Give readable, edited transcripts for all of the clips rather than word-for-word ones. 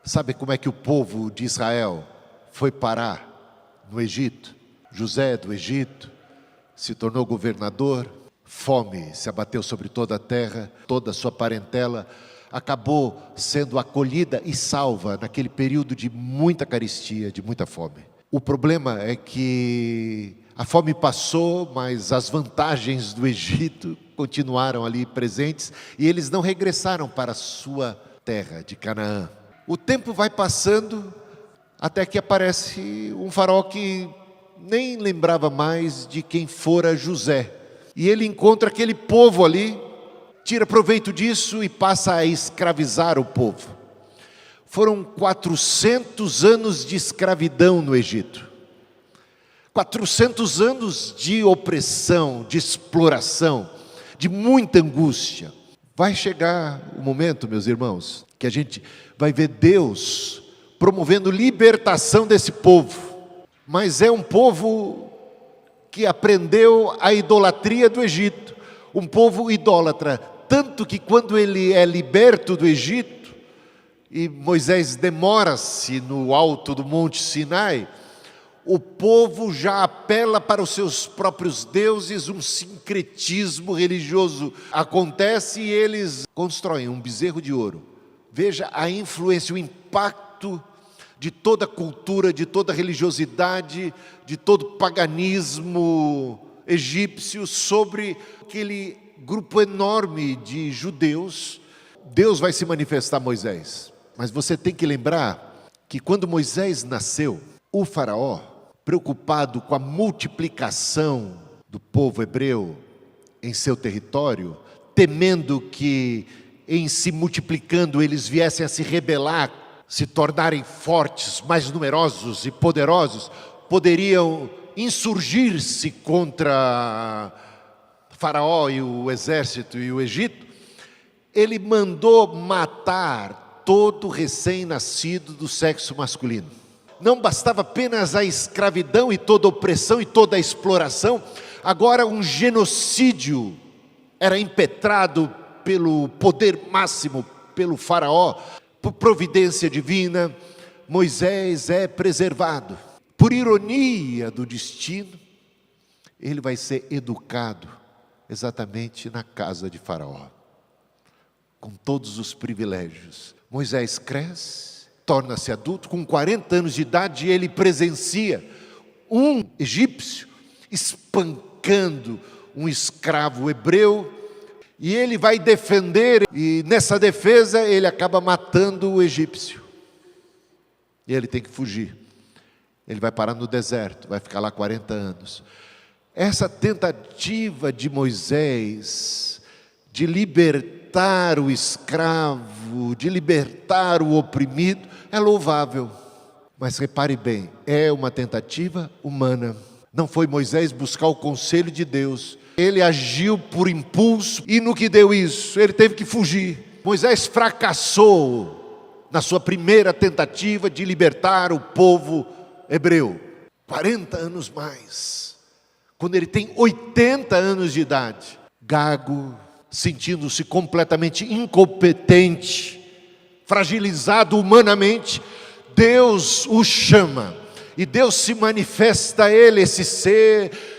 Sabe como é que o povo de Israel foi parar no Egito? José do Egito se tornou governador, fome se abateu sobre toda a terra, toda a sua parentela acabou sendo acolhida e salva naquele período de muita carestia, de muita fome. O problema é que a fome passou, mas as vantagens do Egito continuaram ali presentes e eles não regressaram para a sua terra de Canaã. O tempo vai passando até que aparece um faraó que nem lembrava mais de quem fora José. E ele encontra aquele povo ali, tira proveito disso e passa a escravizar o povo. Foram 400 anos de escravidão no Egito. 400 anos de opressão, de exploração, de muita angústia. Vai chegar o momento, meus irmãos, que a gente vai ver Deus promovendo libertação desse povo. Mas é um povo que aprendeu a idolatria do Egito. Um povo idólatra, tanto que quando ele é liberto do Egito, e Moisés demora-se no alto do Monte Sinai, o povo já apela para os seus próprios deuses, um sincretismo religioso acontece e eles constroem um bezerro de ouro. Veja a influência, o impacto de toda a cultura, de toda a religiosidade, de todo o paganismo egípcio sobre aquele grupo enorme de judeus. Deus vai se manifestar a Moisés. Mas você tem que lembrar que quando Moisés nasceu, o faraó, preocupado com a multiplicação do povo hebreu em seu território, temendo que em se multiplicando eles viessem a se rebelar, se tornarem fortes, mais numerosos e poderosos, poderiam insurgir-se contra Faraó e o exército e o Egito. Ele mandou matar todo recém-nascido do sexo masculino. Não bastava apenas a escravidão e toda a opressão e toda a exploração, agora um genocídio era impetrado pelo poder máximo, pelo faraó. Por providência divina, Moisés é preservado. Por ironia do destino, ele vai ser educado exatamente na casa de Faraó, com todos os privilégios. Moisés cresce, torna-se adulto, com 40 anos de idade ele presencia um egípcio espancando um escravo hebreu, e ele vai defender, e nessa defesa ele acaba matando o egípcio. E ele tem que fugir. Ele vai parar no deserto, vai ficar lá 40 anos. Essa tentativa de Moisés de libertar o escravo, de libertar o oprimido, é louvável. Mas repare bem, é uma tentativa humana. Não foi Moisés buscar o conselho de Deus. Ele agiu por impulso e no que deu isso, ele teve que fugir. Moisés fracassou na sua primeira tentativa de libertar o povo hebreu. 40 anos mais, quando ele tem 80 anos de idade, gago, sentindo-se completamente incompetente, fragilizado humanamente, Deus o chama e Deus se manifesta a ele, esse ser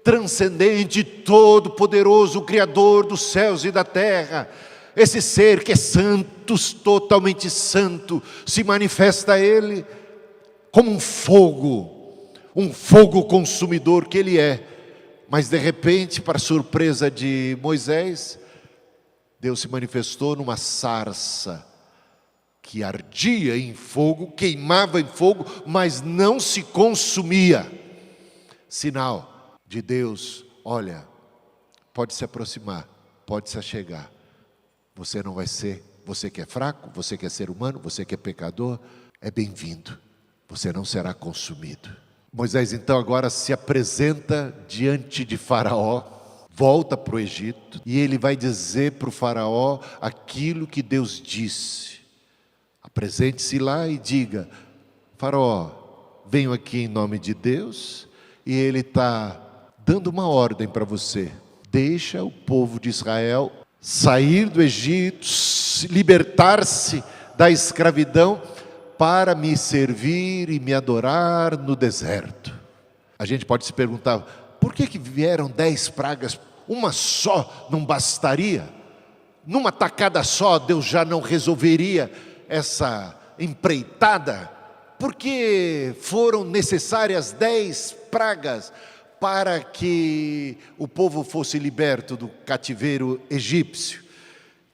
transcendente, todo poderoso, o Criador dos céus e da terra. Esse ser que é santo, totalmente santo, se manifesta a ele como um fogo consumidor que ele é. Mas de repente, para surpresa de Moisés, Deus se manifestou numa sarça que ardia em fogo, queimava em fogo, mas não se consumia. Sinal de Deus: olha, pode se aproximar, pode se achegar. Você não vai ser, você que é fraco, você que é ser humano, você que é pecador, é bem-vindo. Você não será consumido. Moisés então agora se apresenta diante de Faraó, volta para o Egito, e ele vai dizer para o Faraó aquilo que Deus disse. Apresente-se lá e diga: Faraó, venho aqui em nome de Deus, e ele está dando uma ordem para você. Deixa o povo de Israel sair do Egito, libertar-se da escravidão para me servir e me adorar no deserto. A gente pode se perguntar, por que vieram 10 pragas? Uma só não bastaria? Numa tacada só Deus já não resolveria essa empreitada? Por que foram necessárias 10 pragas para que o povo fosse liberto do cativeiro egípcio?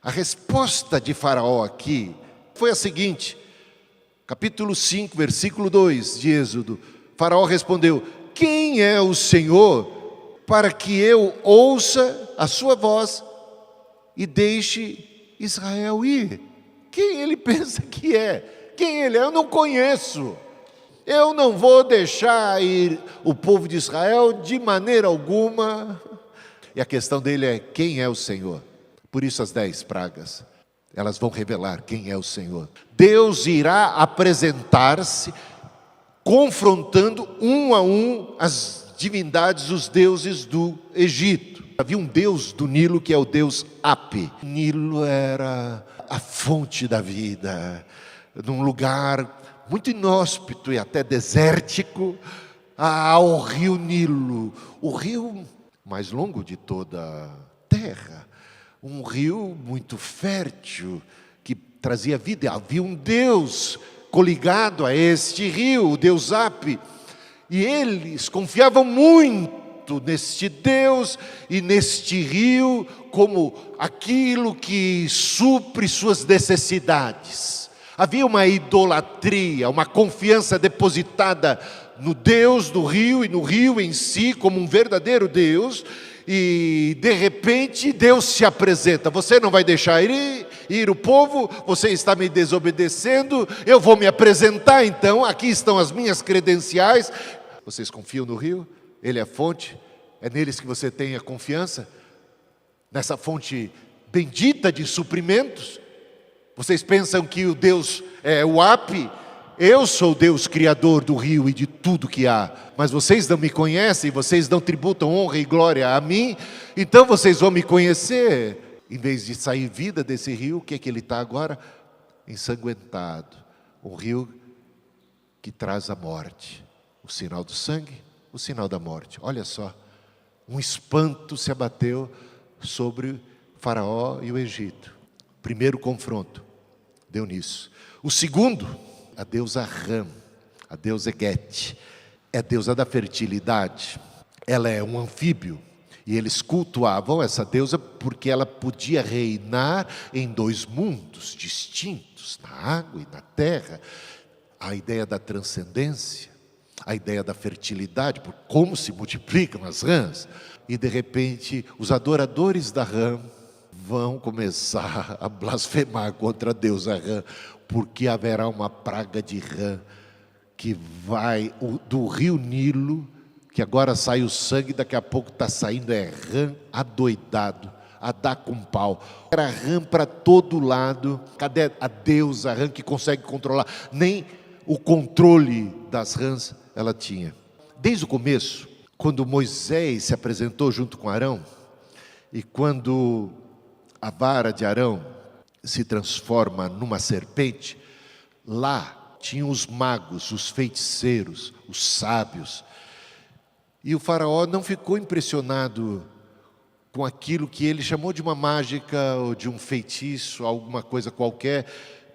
A resposta de Faraó aqui foi a seguinte, capítulo 5, versículo 2 de Êxodo. Faraó respondeu, quem é o Senhor para que eu ouça a sua voz e deixe Israel ir? Quem ele pensa que é? Quem ele é? Eu não conheço. Eu não vou deixar ir o povo de Israel de maneira alguma. E a questão dele é, quem é o Senhor? Por isso as 10 pragas, elas vão revelar quem é o Senhor. Deus irá apresentar-se, confrontando um a um as divindades, os deuses do Egito. Havia um deus do Nilo que é o deus Api. O Nilo era a fonte da vida, num lugar muito inóspito e até desértico, ao rio Nilo, o rio mais longo de toda a terra, um rio muito fértil, que trazia vida. Havia um Deus coligado a este rio, o Deus Api, e eles confiavam muito neste Deus e neste rio como aquilo que supre suas necessidades. Havia uma idolatria, uma confiança depositada no Deus do rio e no rio em si como um verdadeiro Deus. E de repente Deus se apresenta, você não vai deixar ir o povo, você está me desobedecendo, eu vou me apresentar então, aqui estão as minhas credenciais. Vocês confiam no rio? Ele é a fonte, é neles que você tem a confiança, nessa fonte bendita de suprimentos. Vocês pensam que o Deus é o Api? Eu sou o Deus criador do rio e de tudo que há, mas vocês não me conhecem, vocês não tributam honra e glória a mim, então vocês vão me conhecer. Em vez de sair vida desse rio, o que é que ele está agora? Ensanguentado, um rio que traz a morte, o sinal do sangue, o sinal da morte. Olha só, um espanto se abateu sobre Faraó e o Egito. Primeiro confronto, deu nisso. O segundo, a deusa Ram, a deusa Gete, é a deusa da fertilidade. Ela é um anfíbio e eles cultuavam essa deusa porque ela podia reinar em 2 mundos distintos, na água e na terra. A ideia da transcendência, a ideia da fertilidade, por como se multiplicam as rãs. E de repente os adoradores da Ram vão começar a blasfemar contra a deusa Ram, porque haverá uma praga de rã que vai do rio Nilo, que agora sai o sangue, daqui a pouco está saindo rã adoidado, a dar com pau. Era rã para todo lado. Cadê a deusa Ram que consegue controlar? Nem o controle das rãs ela tinha. Desde o começo, quando Moisés se apresentou junto com Arão, e quando a vara de Arão se transforma numa serpente, lá tinham os magos, os feiticeiros, os sábios. E o faraó não ficou impressionado com aquilo que ele chamou de uma mágica ou de um feitiço, alguma coisa qualquer,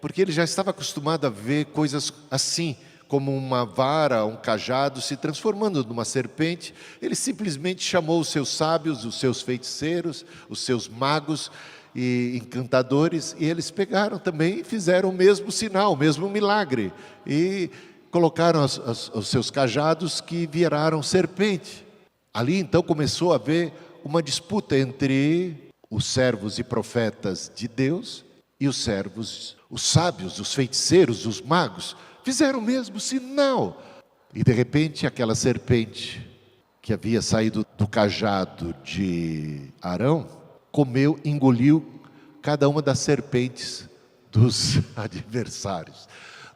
porque ele já estava acostumado a ver coisas assim, como uma vara, um cajado se transformando numa serpente. Ele simplesmente chamou os seus sábios, os seus feiticeiros, os seus magos e encantadores, e eles pegaram também e fizeram o mesmo sinal, o mesmo milagre, e colocaram os seus cajados que viraram serpente. Ali então começou a haver uma disputa entre os servos e profetas de Deus e os servos, os sábios, os feiticeiros, os magos, fizeram o mesmo sinal. E de repente aquela serpente que havia saído do cajado de Arão, comeu, engoliu cada uma das serpentes dos adversários,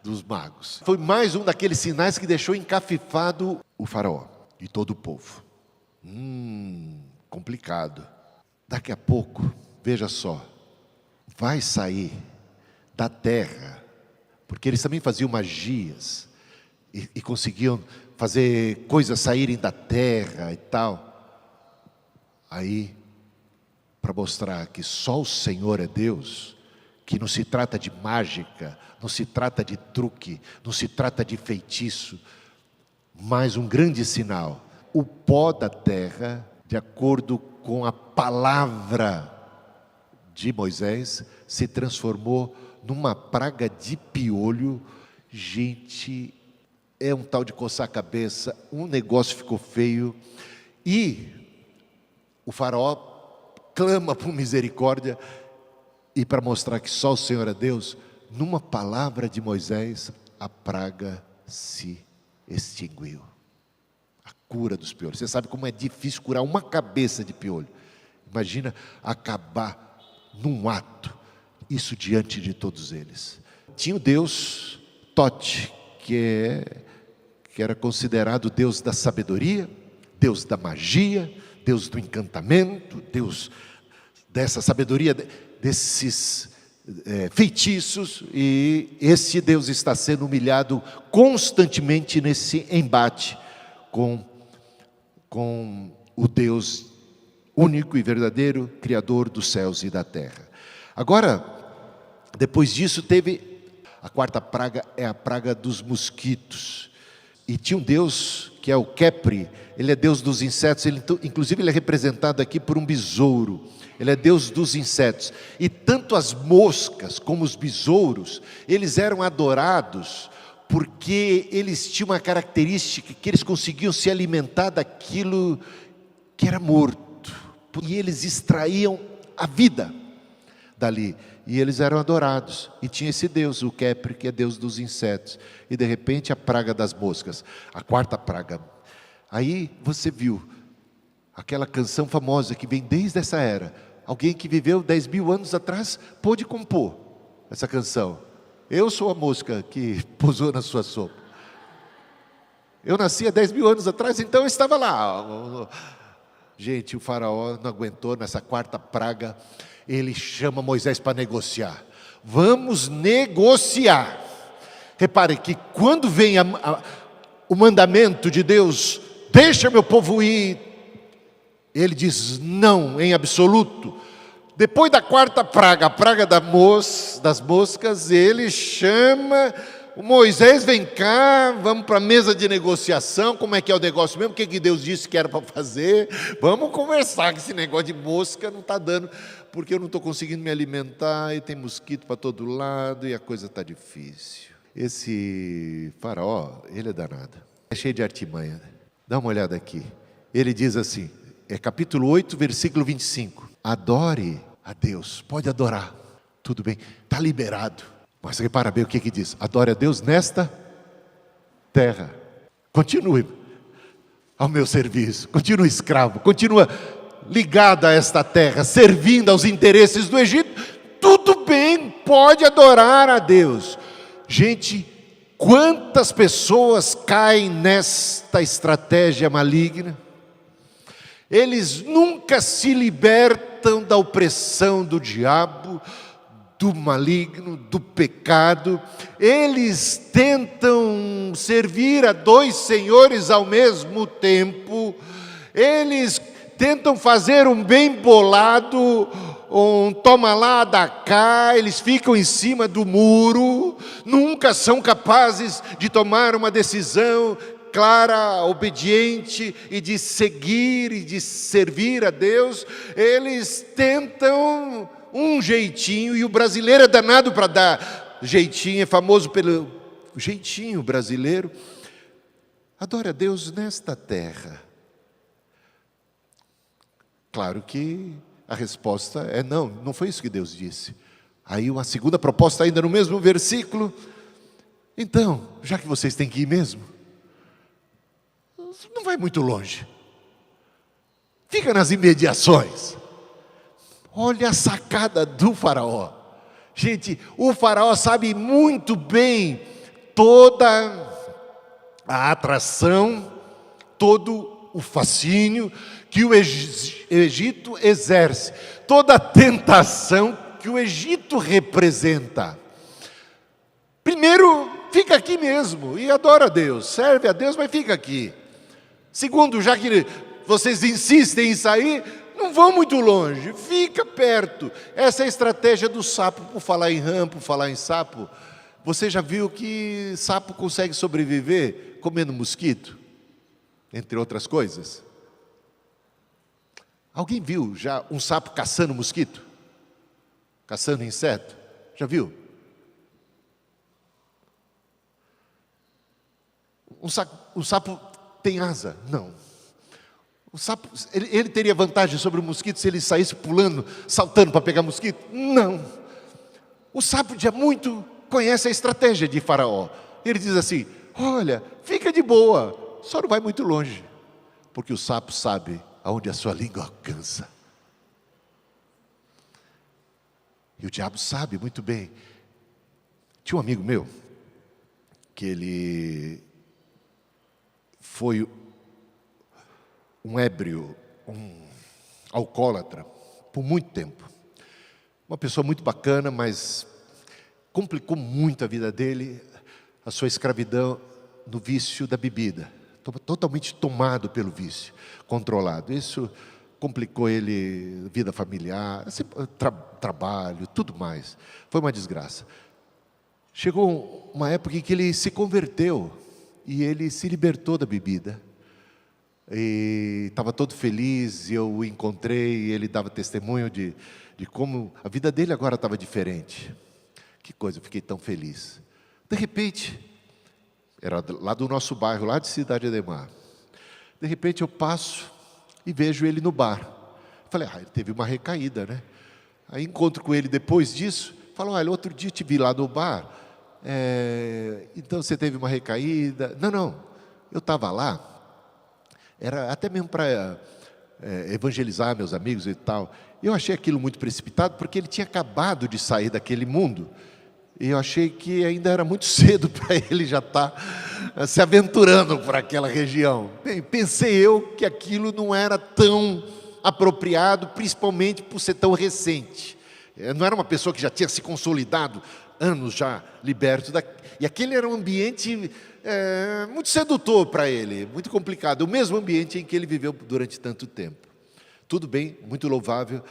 dos magos. Foi mais um daqueles sinais que deixou encafifado o faraó e todo o povo. Complicado. Daqui a pouco, veja só, vai sair da terra, porque eles também faziam magias e conseguiam fazer coisas saírem da terra e tal. Aí, para mostrar que só o Senhor é Deus, que não se trata de mágica, não se trata de truque, não se trata de feitiço, mas um grande sinal: o pó da terra, de acordo com a palavra de Moisés, se transformou numa praga de piolho. Gente, é um tal de coçar a cabeça, um negócio ficou feio, e o faraó clama por misericórdia, e para mostrar que só o Senhor é Deus, numa palavra de Moisés, a praga se extinguiu. A cura dos piolhos. Você sabe como é difícil curar uma cabeça de piolho. Imagina acabar num ato, isso diante de todos eles. Tinha o Deus Tote, que era considerado Deus da sabedoria, Deus da magia, Deus do encantamento, Deus dessa sabedoria, desses feitiços, e esse Deus está sendo humilhado constantemente nesse embate com o Deus único e verdadeiro, Criador dos céus e da terra. Agora, depois disso teve a quarta praga, é a praga dos mosquitos. E tinha um Deus que é o Kepri, ele é Deus dos insetos, inclusive ele é representado aqui por um besouro. Ele é Deus dos insetos. E tanto as moscas como os besouros, eles eram adorados porque eles tinham uma característica que eles conseguiam se alimentar daquilo que era morto. E eles extraíam a vida dali. E eles eram adorados. E tinha esse Deus, o Kepri, que é Deus dos insetos. E de repente a praga das moscas, a quarta praga. Aí você viu aquela canção famosa que vem desde essa era. Alguém que viveu 10 mil anos atrás pôde compor essa canção. Eu sou a mosca que pousou na sua sopa. Eu nasci há 10 mil anos atrás, então eu estava lá. Gente, o faraó não aguentou nessa quarta praga. Ele chama Moisés para negociar. Vamos negociar. Reparem que quando vem o mandamento de Deus, deixa meu povo ir, ele diz não em absoluto. Depois da quarta praga, a praga das moscas, ele chama o Moisés, vem cá, vamos para a mesa de negociação. Como é que é o negócio mesmo? O que Deus disse que era para fazer? Vamos conversar, que esse negócio de mosca não está dando, porque eu não estou conseguindo me alimentar, e tem mosquito para todo lado, e a coisa está difícil. Esse faraó, ele é danado, é cheio de artimanha. Dá uma olhada aqui, ele diz assim, capítulo 8, versículo 25. Adore a Deus, pode adorar, tudo bem, está liberado. Mas repara bem o que diz, adore a Deus nesta terra. Continue ao meu serviço, continue escravo, continua ligado a esta terra, servindo aos interesses do Egito. Tudo bem, pode adorar a Deus. Gente, quantas pessoas caem nesta estratégia maligna? Eles nunca se libertam da opressão do diabo, do maligno, do pecado. Eles tentam servir a dois senhores ao mesmo tempo. Eles tentam fazer um bem bolado, um toma lá, dá cá. Eles ficam em cima do muro, nunca são capazes de tomar uma decisão clara, obediente, e de seguir e de servir a Deus. Eles tentam um jeitinho, e o brasileiro é danado para dar jeitinho, é famoso pelo jeitinho brasileiro. Adore a Deus nesta terra. Claro que a resposta é não, não foi isso que Deus disse. Aí uma segunda proposta ainda no mesmo versículo. Então, já que vocês têm que ir mesmo, não vai muito longe, fica nas imediações. Olha a sacada do faraó. Gente, o faraó sabe muito bem toda a atração, todo o fascínio que o Egito exerce, toda a tentação que o Egito representa. Primeiro, fica aqui mesmo e adora a Deus, serve a Deus, mas fica aqui. Segundo, já que vocês insistem em sair, não vão muito longe, fica perto. Essa é a estratégia do sapo. Por falar em rã, por falar em sapo, você já viu que sapo consegue sobreviver comendo mosquito? Entre outras coisas. Alguém viu já um sapo caçando mosquito? Caçando inseto? Já viu? Um sapo tem asa? Não. O sapo, ele teria vantagem sobre o mosquito se ele saísse pulando, saltando para pegar mosquito? Não. O sapo já muito conhece a estratégia de Faraó. Ele diz assim: olha, fica de boa, só não vai muito longe, porque o sapo sabe aonde a sua língua alcança. E o diabo sabe muito bem. Tinha um amigo meu, que ele foi um ébrio, um alcoólatra, por muito tempo. Uma pessoa muito bacana, mas complicou muito a vida dele, a sua escravidão no vício da bebida. Totalmente tomado pelo vício, controlado. Isso complicou ele, vida familiar, trabalho, tudo mais. Foi uma desgraça. Chegou uma época em que ele se converteu e ele se libertou da bebida. E estava todo feliz, e eu o encontrei, e ele dava testemunho de como a vida dele agora estava diferente. Que coisa, eu fiquei tão feliz. De repente, era lá do nosso bairro, lá de Cidade Ademar. De repente eu passo e vejo ele no bar. Falei, ele teve uma recaída, né? Aí encontro com ele depois disso, falo, olha, outro dia te vi lá no bar, então você teve uma recaída. Não, eu estava lá, era até mesmo para evangelizar meus amigos e tal. Eu achei aquilo muito precipitado, porque ele tinha acabado de sair daquele mundo, e eu achei que ainda era muito cedo para ele já estar se aventurando por aquela região. Bem, pensei eu que aquilo não era tão apropriado, principalmente por ser tão recente. Não era uma pessoa que já tinha se consolidado, anos já liberto. E aquele era um ambiente muito sedutor para ele, muito complicado. O mesmo ambiente em que ele viveu durante tanto tempo. Tudo bem, muito louvável,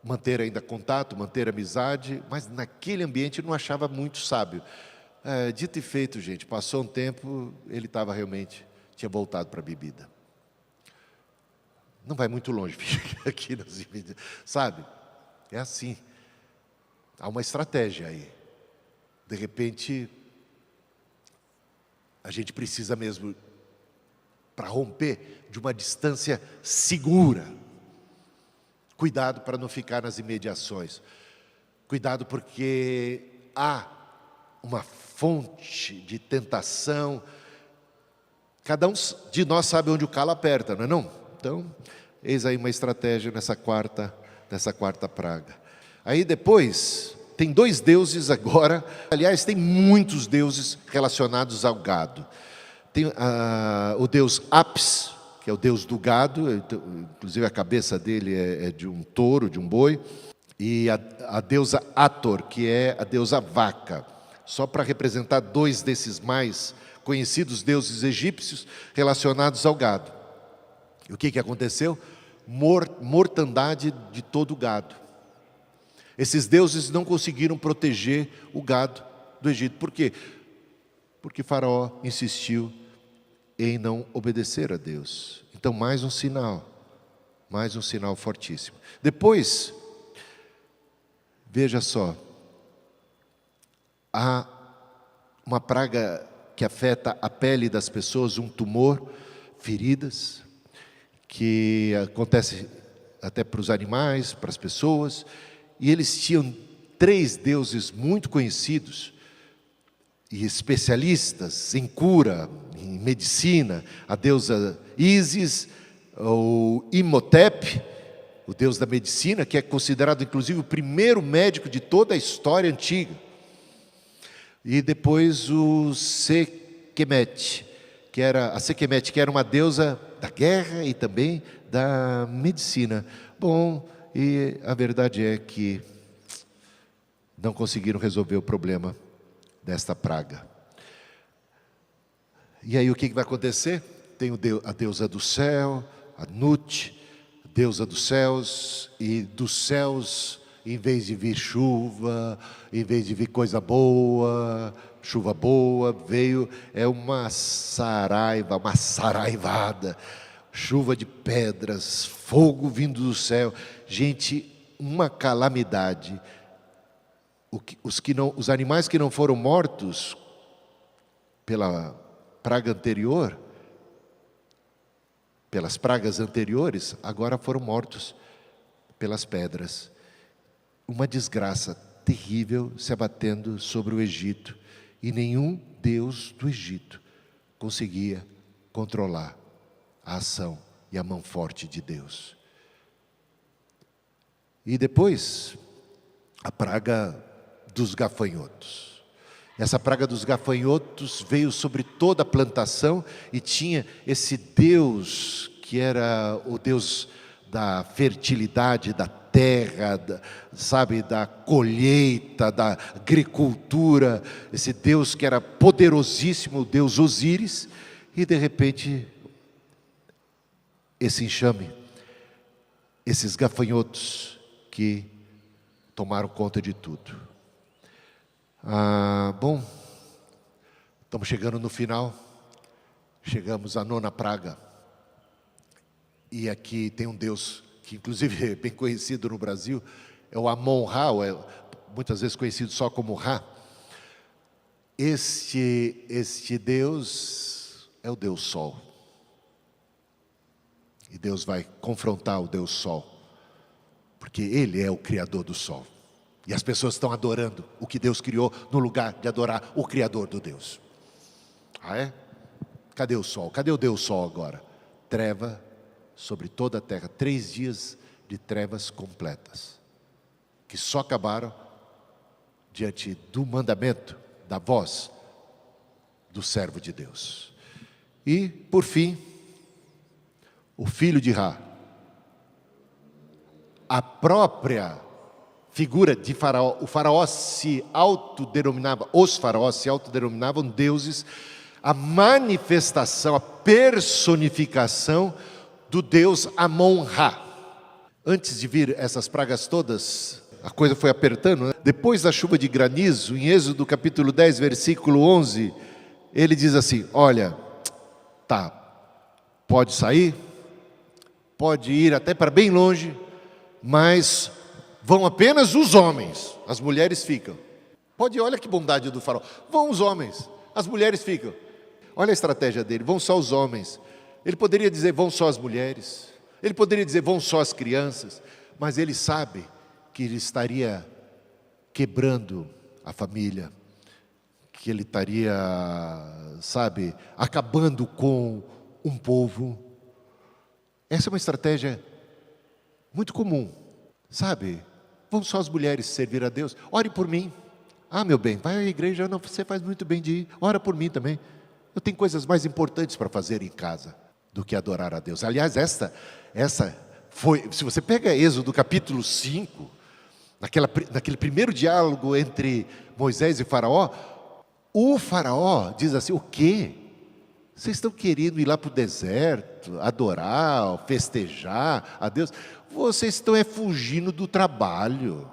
manter ainda contato, manter amizade, mas naquele ambiente eu não achava muito sábio. Dito e feito, gente, passou um tempo, ele tinha voltado para a bebida. Não vai muito longe, fica aqui nas imediações, sabe? É assim, há uma estratégia aí. De repente, a gente precisa mesmo, para romper, de uma distância segura. Cuidado para não ficar nas imediações. Cuidado porque há uma fonte de tentação. Cada um de nós sabe onde o calo aperta, não é não? Então, eis aí uma estratégia nessa quarta praga. Aí depois, tem 2 deuses agora. Aliás, tem muitos deuses relacionados ao gado. Tem o deus Apis, que é o deus do gado, inclusive a cabeça dele é de um touro, de um boi, e a deusa Hathor, que é a deusa vaca, só para representar 2 desses mais conhecidos deuses egípcios relacionados ao gado. E o que aconteceu? Mortandade de todo o gado. Esses deuses não conseguiram proteger o gado do Egito. Por quê? Porque Faraó insistiu em não obedecer a Deus. Então, mais um sinal fortíssimo. Depois, veja só, há uma praga que afeta a pele das pessoas, um tumor, feridas, que acontece até para os animais, para as pessoas, e eles tinham 3 deuses muito conhecidos, e especialistas em cura, em medicina, a deusa Ísis, o Imhotep, o deus da medicina, que é considerado inclusive o primeiro médico de toda a história antiga. E depois o Sekhmet, que era uma deusa da guerra e também da medicina. Bom, e a verdade é que não conseguiram resolver o problema desta praga. E aí o que vai acontecer? Tem a deusa do céu, a Nut, deusa dos céus, e dos céus, em vez de vir chuva, em vez de vir coisa boa, chuva boa, veio uma saraiva, uma saraivada, chuva de pedras, fogo vindo do céu. Gente, uma calamidade. Os animais que não foram mortos pela praga anterior, pelas pragas anteriores, agora foram mortos pelas pedras. Uma desgraça terrível se abatendo sobre o Egito, e nenhum Deus do Egito conseguia controlar a ação e a mão forte de Deus. E depois, a praga dos gafanhotos. Essa praga dos gafanhotos veio sobre toda a plantação, e tinha esse Deus que era o Deus da fertilidade da terra, da colheita, da agricultura, esse Deus que era poderosíssimo, o Deus Osíris, e de repente, esse enxame, esses gafanhotos que tomaram conta de tudo. Bom, estamos chegando no final, chegamos à 9ª praga, e aqui tem um Deus que inclusive é bem conhecido no Brasil, é o Amon-Ra, muitas vezes conhecido só como Ra. Este Deus é o Deus Sol, e Deus vai confrontar o Deus Sol, porque Ele é o Criador do Sol. E as pessoas estão adorando o que Deus criou, no lugar de adorar o Criador do Deus. Cadê o sol? Cadê o Deus Sol agora? Treva sobre toda a terra, 3 dias de trevas completas, que só acabaram diante do mandamento, da voz do servo de Deus. E, por fim, o filho de Ra, a própria figura de Faraó. Os faraós se autodenominavam deuses, a manifestação, a personificação do Deus Amon-Ra. Antes de vir essas pragas todas, a coisa foi apertando, né? Depois da chuva de granizo, em Êxodo capítulo 10, versículo 11, ele diz assim: olha, pode sair, pode ir até para bem longe, mas vão apenas os homens, as mulheres ficam. Olha que bondade do faraó, vão os homens, as mulheres ficam. Olha a estratégia dele, vão só os homens. Ele poderia dizer, vão só as mulheres. Ele poderia dizer, vão só as crianças. Mas ele sabe que ele estaria quebrando a família, que ele estaria, acabando com um povo. Essa é uma estratégia muito comum, vão só as mulheres servir a Deus. Ore por mim. Meu bem, vai à igreja, não, você faz muito bem de ir. Ora por mim também. Eu tenho coisas mais importantes para fazer em casa do que adorar a Deus. Aliás, essa foi, se você pega Êxodo capítulo 5, naquele primeiro diálogo entre Moisés e Faraó, o Faraó diz assim: o quê? Vocês estão querendo ir lá para o deserto, adorar, festejar a Deus? Vocês estão fugindo do trabalho.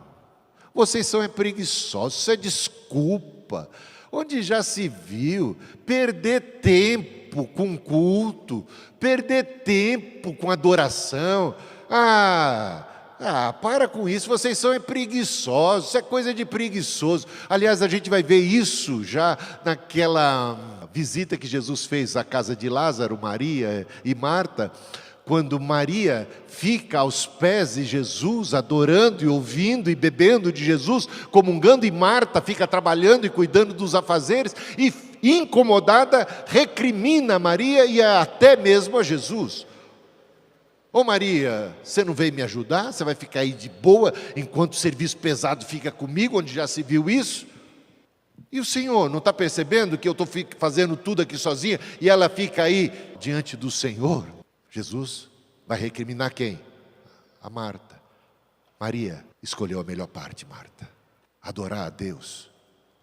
Vocês são preguiçosos, isso é desculpa. Onde já se viu perder tempo com culto, perder tempo com adoração? Para com isso, vocês são preguiçosos, isso é coisa de preguiçoso. Aliás, a gente vai ver isso já naquela visita que Jesus fez à casa de Lázaro, Maria e Marta, quando Maria fica aos pés de Jesus, adorando e ouvindo e bebendo de Jesus, comungando, e Marta fica trabalhando e cuidando dos afazeres, e incomodada recrimina a Maria e até mesmo a Jesus. Maria, você não veio me ajudar? Você vai ficar aí de boa enquanto o serviço pesado fica comigo, onde já se viu isso? E o Senhor não está percebendo que eu estou fazendo tudo aqui sozinha e ela fica aí diante do Senhor? Jesus vai recriminar quem? A Marta. Maria escolheu a melhor parte, Marta. Adorar a Deus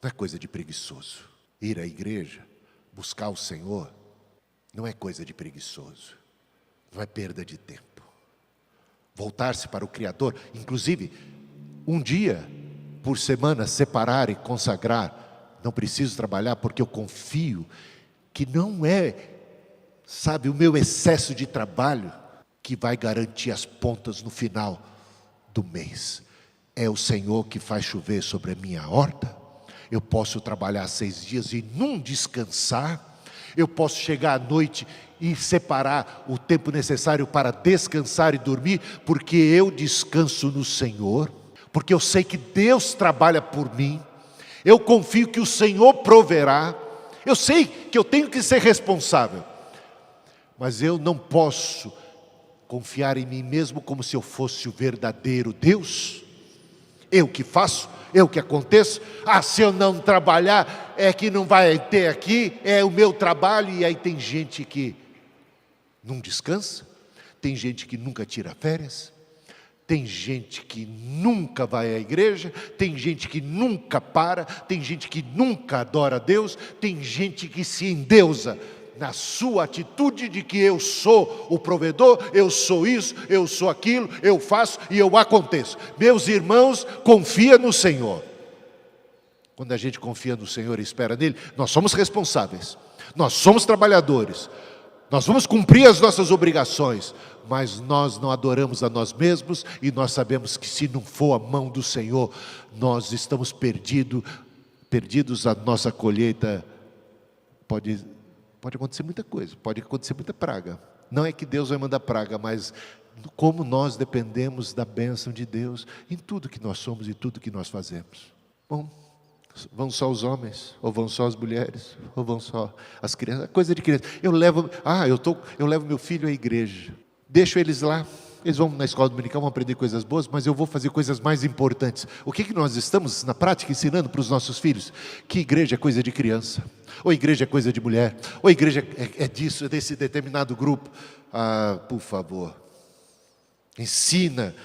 Não é coisa de preguiçoso. Ir à igreja, buscar o Senhor, não é coisa de preguiçoso. Não é perda de tempo. Voltar-se para o Criador, inclusive, um dia por semana, separar e consagrar. Não preciso trabalhar porque eu confio que não é, sabe, o meu excesso de trabalho que vai garantir as pontas no final do mês. É o Senhor que faz chover sobre a minha horta. Eu posso trabalhar 6 dias e não descansar. Eu posso chegar à noite e separar o tempo necessário para descansar e dormir, porque eu descanso no Senhor, porque eu sei que Deus trabalha por mim, eu confio que o Senhor proverá, eu sei que eu tenho que ser responsável, mas eu não posso confiar em mim mesmo como se eu fosse o verdadeiro Deus. Eu que faço, eu que aconteço. Se eu não trabalhar, é que não vai ter aqui, é o meu trabalho. E aí tem gente que não descansa, tem gente que nunca tira férias, tem gente que nunca vai à igreja, tem gente que nunca para, tem gente que nunca adora a Deus, tem gente que se endeusa na sua atitude de que eu sou o provedor, eu sou isso, eu sou aquilo, eu faço e eu aconteço. Meus irmãos, confia no Senhor. Quando a gente confia no Senhor e espera nele, nós somos responsáveis, nós somos trabalhadores, nós vamos cumprir as nossas obrigações, mas nós não adoramos a nós mesmos e nós sabemos que se não for a mão do Senhor, nós estamos perdidos, a nossa colheita pode acontecer muita coisa, pode acontecer muita praga. Não é que Deus vai mandar praga, mas como nós dependemos da bênção de Deus em tudo que nós somos e tudo que nós fazemos. Bom, vão só os homens, ou vão só as mulheres, ou vão só as crianças, coisa de criança. Eu levo meu filho à igreja, deixo eles lá, eles vão na escola dominical, vão aprender coisas boas, mas eu vou fazer coisas mais importantes. O que nós estamos na prática ensinando para os nossos filhos? Que igreja é coisa de criança, ou igreja é coisa de mulher, ou igreja é disso, é desse determinado grupo. Por favor, ensina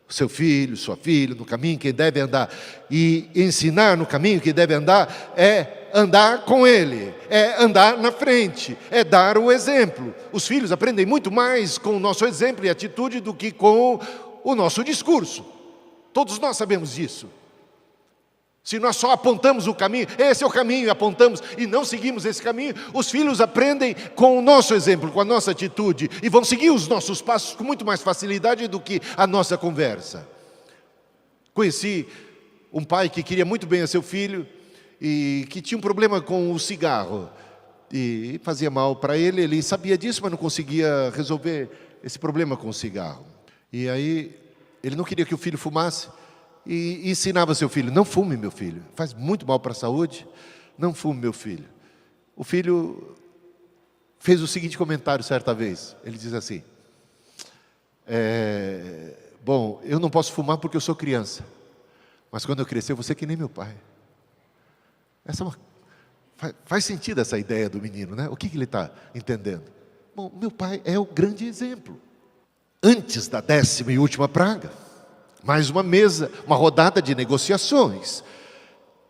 o seu filho, sua filha, no caminho que deve andar. E ensinar no caminho que deve andar é andar com ele, é andar na frente, é dar o exemplo. Os filhos aprendem muito mais com o nosso exemplo e atitude do que com o nosso discurso. Todos nós sabemos disso. Se nós só apontamos o caminho, esse é o caminho, e apontamos e não seguimos esse caminho, os filhos aprendem com o nosso exemplo, com a nossa atitude, e vão seguir os nossos passos com muito mais facilidade do que a nossa conversa. Conheci um pai que queria muito bem a seu filho e que tinha um problema com o cigarro e fazia mal para ele. Ele sabia disso, mas não conseguia resolver esse problema com o cigarro. E aí ele não queria que o filho fumasse e ensinava seu filho: não fume, meu filho, faz muito mal para a saúde, não fume, meu filho. O filho fez o seguinte comentário certa vez, ele diz assim: bom, eu não posso fumar porque eu sou criança, mas quando eu crescer eu vou ser que nem meu pai. Faz sentido essa ideia do menino, né? O que ele está entendendo? Bom, meu pai é o grande exemplo. Antes da 10ª e última praga, mais uma mesa, uma rodada de negociações.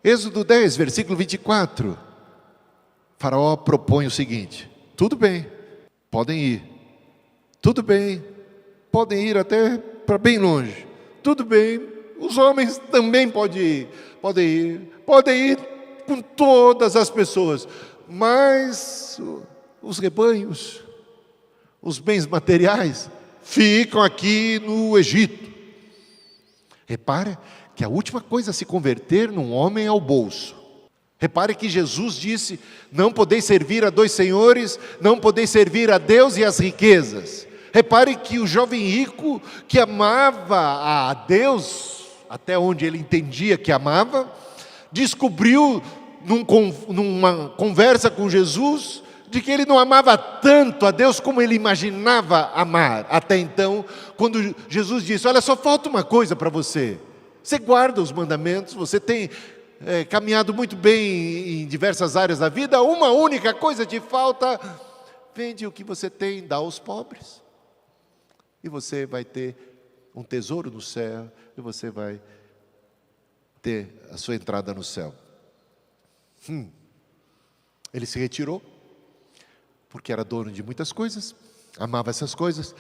Êxodo 10, versículo 24. Faraó propõe o seguinte: tudo bem, podem ir. Tudo bem, podem ir até para bem longe. Tudo bem, os homens também podem ir com todas as pessoas. Mas os rebanhos, os bens materiais, ficam aqui no Egito. Repare que a última coisa a se converter num homem é o bolso. Repare que Jesus disse: não podeis servir a 2 senhores, não podeis servir a Deus e as riquezas. Repare que o jovem rico, que amava a Deus, até onde ele entendia que amava, descobriu numa conversa com Jesus, de que ele não amava tanto a Deus como ele imaginava amar até então, quando Jesus disse: olha, só falta uma coisa para você. Você guarda os mandamentos, você tem caminhado muito bem em diversas áreas da vida, uma única coisa te falta: vende o que você tem, dá aos pobres, e você vai ter um tesouro no céu, e você vai ter a sua entrada no céu. Ele se retirou, porque era dono de muitas coisas, amava essas coisas,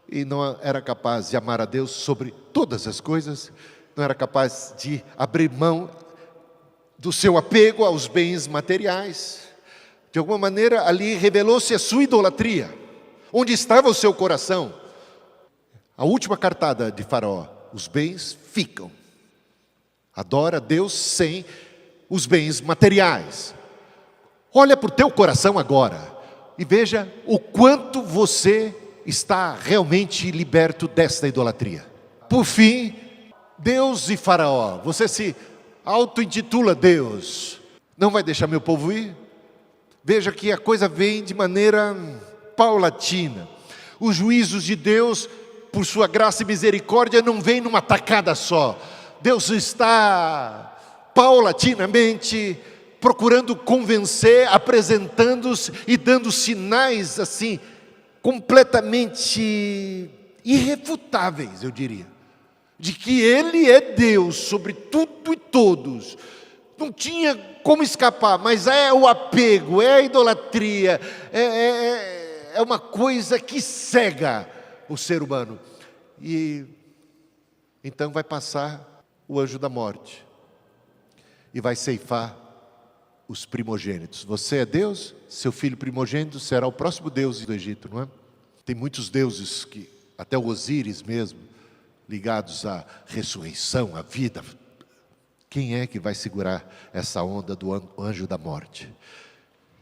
e não era capaz de amar a Deus sobre todas as coisas, não era capaz de abrir mão do seu apego aos bens materiais. De alguma maneira, ali revelou-se a sua idolatria. Onde estava o seu coração? A última cartada de Faraó: os bens ficam. Adora Deus sem os bens materiais. Olha para o teu coração agora e veja o quanto você está realmente liberto desta idolatria. Por fim, Deus e Faraó. Você se auto-intitula Deus. Não vai deixar meu povo ir? Veja que a coisa vem de maneira paulatina. Os juízos de Deus, por sua graça e misericórdia, não vêm numa tacada só. Deus está paulatinamente procurando convencer, apresentando-os e dando sinais assim completamente irrefutáveis, eu diria, de que Ele é Deus sobre tudo e todos. Não tinha como escapar, mas é o apego, é a idolatria, é uma coisa que cega o ser humano. E então vai passar o anjo da morte e vai ceifar os primogênitos. Você é Deus, seu filho primogênito será o próximo Deus do Egito, não é? Tem muitos deuses, que até o Osíris mesmo, ligados à ressurreição, à vida. Quem é que vai segurar essa onda do anjo da morte?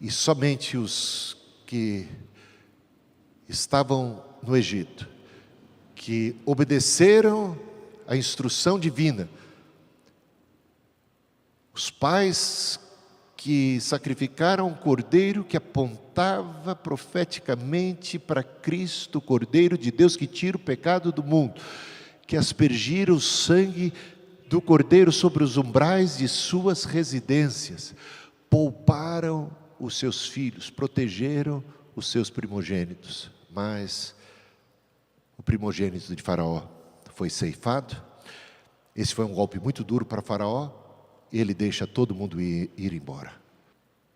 E somente os que estavam no Egito, que obedeceram à instrução divina, os pais que sacrificaram um cordeiro que apontava profeticamente para Cristo, o Cordeiro de Deus que tira o pecado do mundo, que aspergiram o sangue do cordeiro sobre os umbrais de suas residências, pouparam os seus filhos, protegeram os seus primogênitos. Mas o primogênito de Faraó foi ceifado. Esse foi um golpe muito duro para Faraó. Ele deixa todo mundo ir embora.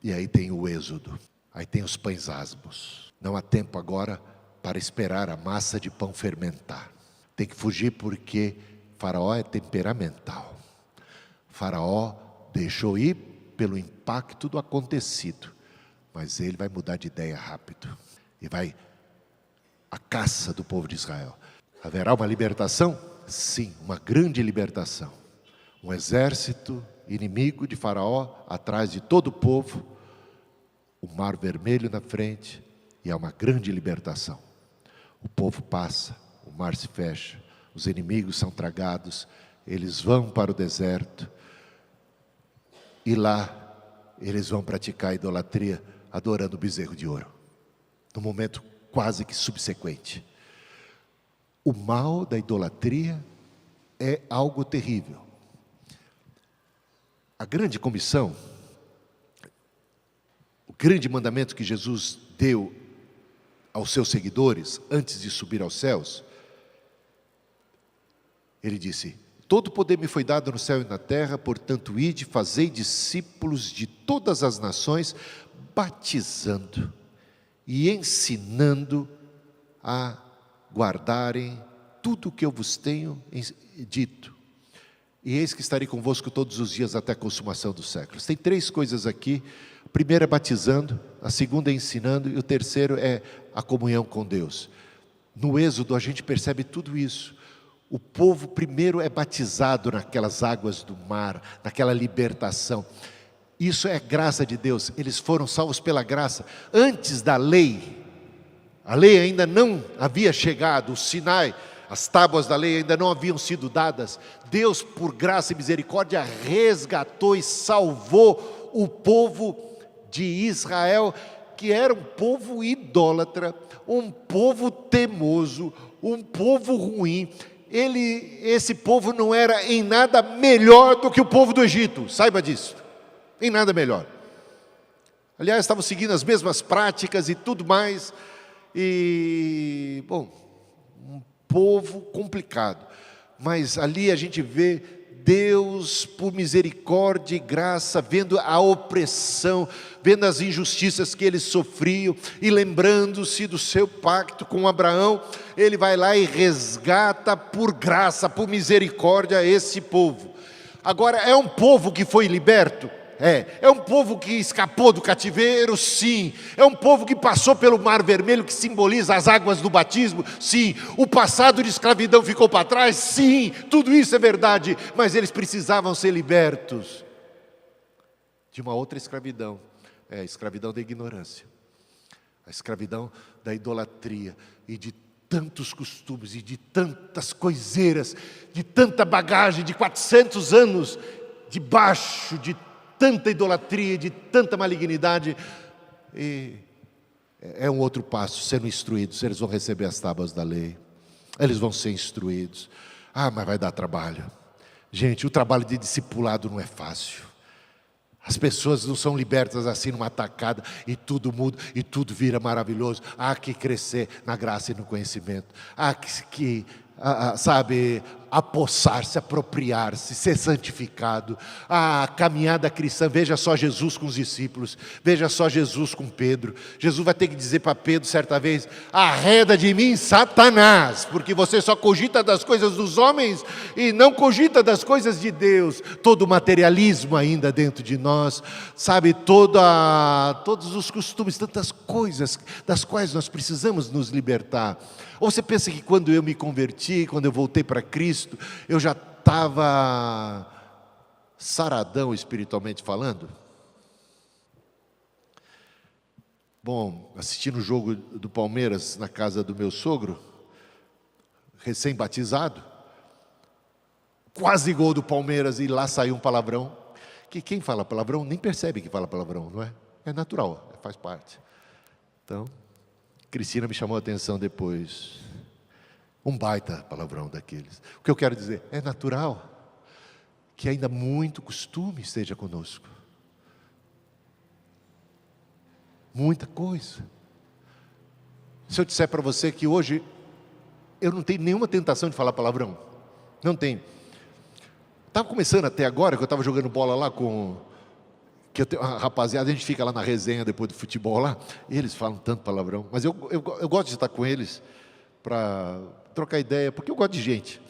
E aí tem o êxodo, aí tem os pães asmos. Não há tempo agora para esperar a massa de pão fermentar. Tem que fugir porque Faraó é temperamental. Faraó deixou ir pelo impacto do acontecido, mas ele vai mudar de ideia rápido. E vai à caça do povo de Israel. Haverá uma libertação? Sim, uma grande libertação. Um exército inimigo de Faraó atrás de todo o povo, o mar vermelho na frente, e há uma grande libertação. O povo passa, o mar se fecha, os inimigos são tragados, eles vão para o deserto, e lá eles vão praticar a idolatria, adorando o bezerro de ouro, no momento quase que subsequente. O mal da idolatria é algo terrível. A grande comissão, o grande mandamento que Jesus deu aos seus seguidores antes de subir aos céus, ele disse: todo poder me foi dado no céu e na terra, portanto ide, fazei discípulos de todas as nações, batizando e ensinando a guardarem tudo o que eu vos tenho dito. E eis que estarei convosco todos os dias até a consumação dos séculos. Tem 3 coisas aqui. A primeira é batizando, a segunda é ensinando, e o terceiro é a comunhão com Deus. No Êxodo a gente percebe tudo isso. O povo primeiro é batizado naquelas águas do mar, naquela libertação. Isso é graça de Deus. Eles foram salvos pela graça. Antes da lei, a lei ainda não havia chegado, o Sinai, as tábuas da lei ainda não haviam sido dadas. Deus, por graça e misericórdia, resgatou e salvou o povo de Israel, que era um povo idólatra, um povo teimoso, um povo ruim. Esse povo não era em nada melhor do que o povo do Egito, saiba disso, em nada melhor. Aliás, estavam seguindo as mesmas práticas e tudo mais, e, bom, um povo complicado, mas ali a gente vê Deus, por misericórdia e graça, vendo a opressão, vendo as injustiças que eles sofriam, e lembrando-se do seu pacto com Abraão, Ele vai lá e resgata por graça, por misericórdia esse povo. Agora, é um povo que foi liberto? É um povo que escapou do cativeiro? Sim. É um povo que passou pelo Mar Vermelho, que simboliza as águas do batismo? Sim. O passado de escravidão ficou para trás? Sim. Tudo isso é verdade, mas eles precisavam ser libertos de uma outra escravidão, a escravidão da ignorância, a escravidão da idolatria e de tantos costumes e de tantas coiseiras, de tanta bagagem de 400 anos debaixo de tanta idolatria, de tanta malignidade. E é um outro passo, sendo instruídos. Eles vão receber as tábuas da lei, eles vão ser instruídos. Mas vai dar trabalho. Gente, o trabalho de discipulado não é fácil. As pessoas não são libertas assim numa tacada e tudo muda e tudo vira maravilhoso. Há que crescer na graça e no conhecimento. Há que sabe, apossar-se, apropriar-se, ser santificado. A caminhada cristã, veja só Jesus com os discípulos, veja só Jesus com Pedro. Jesus vai ter que dizer para Pedro certa vez: arreda de mim, Satanás, porque você só cogita das coisas dos homens e não cogita das coisas de Deus. Todo o materialismo ainda dentro de nós, sabe, todos os costumes, tantas coisas das quais nós precisamos nos libertar. Ou você pensa que quando eu me converti, quando eu voltei para Cristo, eu já estava saradão espiritualmente falando? Bom, assistindo o jogo do Palmeiras na casa do meu sogro, recém-batizado, quase gol do Palmeiras, e lá saiu um palavrão, que quem fala palavrão nem percebe que fala palavrão, não é? É natural, faz parte. Então, Cristina me chamou a atenção depois. Um baita palavrão daqueles. O que eu quero dizer, é natural que ainda muito costume esteja conosco. Muita coisa. Se eu disser para você que hoje eu não tenho nenhuma tentação de falar palavrão, não tenho. Estava começando até agora, que eu estava jogando bola lá com... que eu tenho, a rapaziada, a gente fica lá na resenha depois do futebol lá, e eles falam tanto palavrão, mas eu gosto de estar com eles para trocar ideia, porque eu gosto de gente.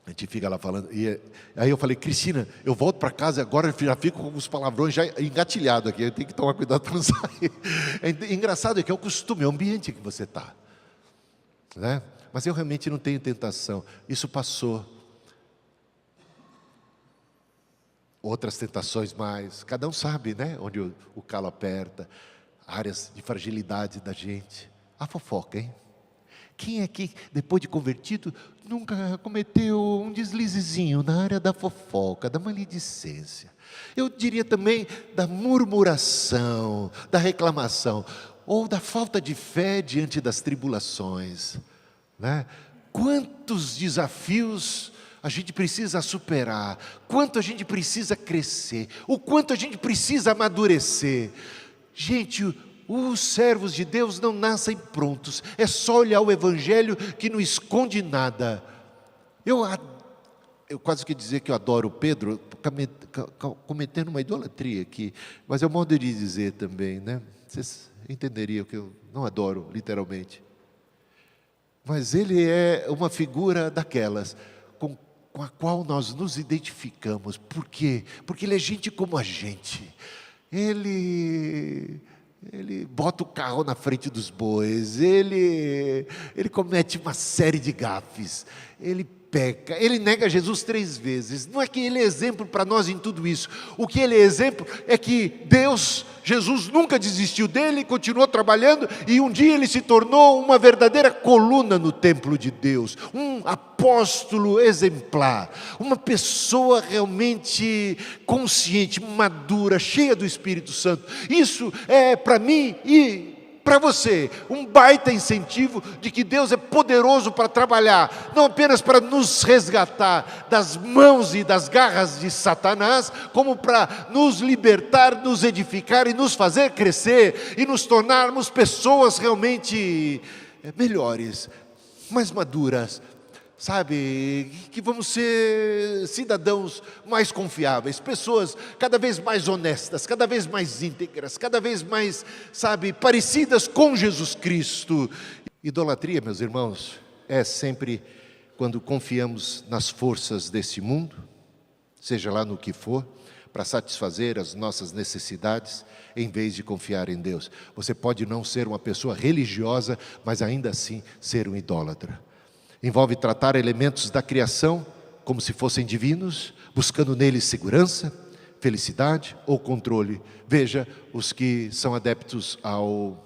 A gente fica lá falando, e aí eu falei: Cristina, eu volto para casa agora, eu já fico com os palavrões já engatilhado aqui, eu tenho que tomar cuidado para não sair. Engraçado é que é o costume, é o ambiente que você está, né? Mas eu realmente não tenho tentação, isso passou. Outras tentações mais, cada um sabe, né? Onde o calo aperta, áreas de fragilidade da gente. A fofoca, hein? Quem aqui, depois de convertido, nunca cometeu um deslizezinho na área da fofoca, da maledicência? Eu diria também da murmuração, da reclamação, ou da falta de fé diante das tribulações, né? Quantos desafios a gente precisa superar, quanto a gente precisa crescer, o quanto a gente precisa amadurecer. Gente, os servos de Deus não nascem prontos, é só olhar o Evangelho que não esconde nada. Eu quase que dizer que eu adoro Pedro, cometendo uma idolatria aqui, mas é o modo de dizer também, né? Vocês entenderiam que eu não adoro, literalmente. Mas ele é uma figura daquelas, com a qual nós nos identificamos. Por quê? Porque ele é gente como a gente. Ele bota o carro na frente dos bois, ele comete uma série de gafes, ele peca, ele nega Jesus 3 vezes. Não é que ele é exemplo para nós em tudo isso. O que ele é exemplo é que Deus, Jesus nunca desistiu dele, continuou trabalhando, e um dia ele se tornou uma verdadeira coluna no templo de Deus, um apóstolo exemplar, uma pessoa realmente consciente, madura, cheia do Espírito Santo. Isso é para mim e para você um baita incentivo de que Deus é poderoso para trabalhar, não apenas para nos resgatar das mãos e das garras de Satanás, como para nos libertar, nos edificar e nos fazer crescer e nos tornarmos pessoas realmente melhores, mais maduras, sabe, que vamos ser cidadãos mais confiáveis, pessoas cada vez mais honestas, cada vez mais íntegras, cada vez mais, sabe, parecidas com Jesus Cristo. Idolatria, meus irmãos, é sempre quando confiamos nas forças desse mundo, seja lá no que for, para satisfazer as nossas necessidades, em vez de confiar em Deus. Você pode não ser uma pessoa religiosa, mas ainda assim ser um idólatra. Envolve tratar elementos da criação como se fossem divinos, buscando neles segurança, felicidade ou controle. Veja os que são adeptos ao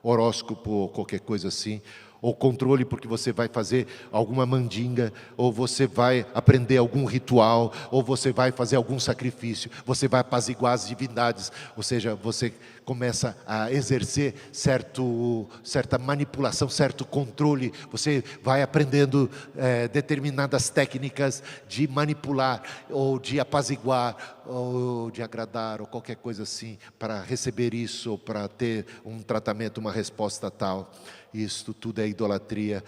horóscopo ou qualquer coisa assim, ou controle porque você vai fazer alguma mandinga, ou você vai aprender algum ritual, ou você vai fazer algum sacrifício, você vai apaziguar as divindades, ou seja, você começa a exercer certa manipulação, certo controle, você vai aprendendo determinadas técnicas de manipular, ou de apaziguar, ou de agradar, ou qualquer coisa assim, para receber isso, ou para ter um tratamento, uma resposta tal. Isto tudo é idolatria,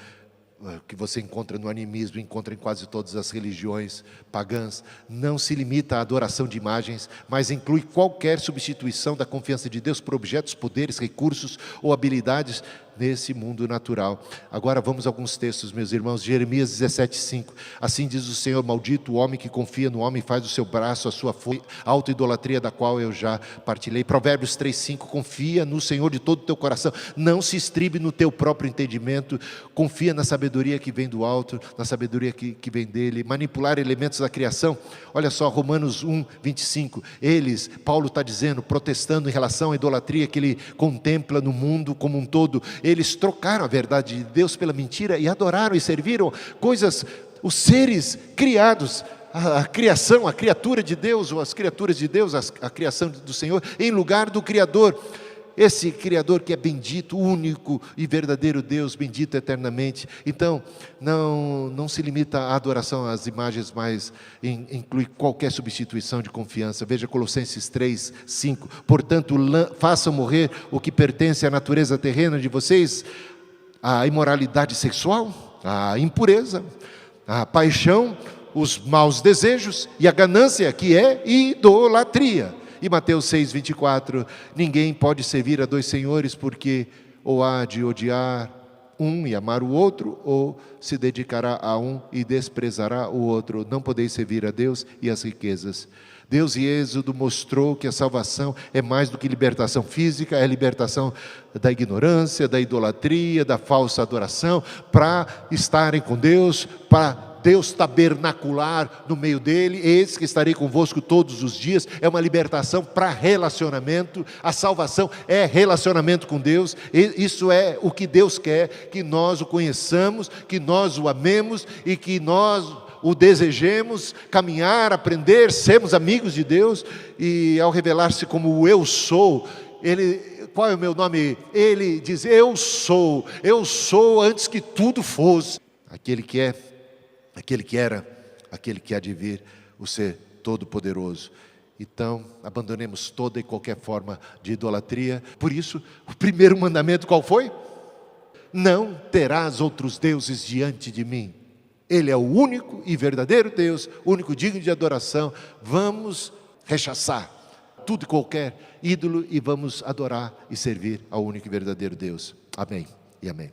que você encontra no animismo, encontra em quase todas as religiões pagãs. Não se limita à adoração de imagens, mas inclui qualquer substituição da confiança de Deus por objetos, poderes, recursos ou habilidades nesse mundo natural. Agora vamos a alguns textos, meus irmãos. Jeremias 17:5. Assim diz o Senhor: maldito o homem que confia no homem e faz do seu braço a sua força, auto-idolatria da qual eu já partilhei. Provérbios 3:5. Confia no Senhor de todo o teu coração, não se estribe no teu próprio entendimento, confia na sabedoria que vem do alto, na sabedoria que vem dele. Manipular elementos da criação. Olha só, Romanos 1:25. Paulo está dizendo, protestando em relação à idolatria que ele contempla no mundo como um todo. Eles trocaram a verdade de Deus pela mentira e adoraram e serviram coisas, os seres criados, a criação, a criatura de Deus, ou as criaturas de Deus, a criação do Senhor, em lugar do Criador. Esse Criador que é bendito, único e verdadeiro Deus, bendito eternamente. Então, não se limita à adoração às imagens, mas inclui qualquer substituição de confiança. Veja Colossenses 3:5. Portanto, façam morrer o que pertence à natureza terrena de vocês, a imoralidade sexual, a impureza, a paixão, os maus desejos e a ganância, que é idolatria. E Mateus 6:24, ninguém pode servir a dois senhores, porque ou há de odiar um e amar o outro, ou se dedicará a um e desprezará o outro. Não podeis servir a Deus e as riquezas. Deus em Êxodo mostrou que a salvação é mais do que libertação física, é libertação da ignorância, da idolatria, da falsa adoração, para estarem com Deus, para Deus tabernacular no meio dele. Eis que estarei convosco todos os dias. É uma libertação para relacionamento. A salvação é relacionamento com Deus. Isso é o que Deus quer, que nós o conheçamos, que nós o amemos e que nós o desejemos, caminhar, aprender, sermos amigos de Deus. E ao revelar-se como o eu sou, qual é o meu nome? Ele diz, eu sou antes que tudo fosse. Aquele que é, aquele que era, aquele que há de vir, o ser todo-poderoso. Então, abandonemos toda e qualquer forma de idolatria. Por isso, o primeiro mandamento qual foi? Não terás outros deuses diante de mim. Ele é o único e verdadeiro Deus, único digno de adoração. Vamos rechaçar tudo e qualquer ídolo e vamos adorar e servir ao único e verdadeiro Deus. Amém e amém.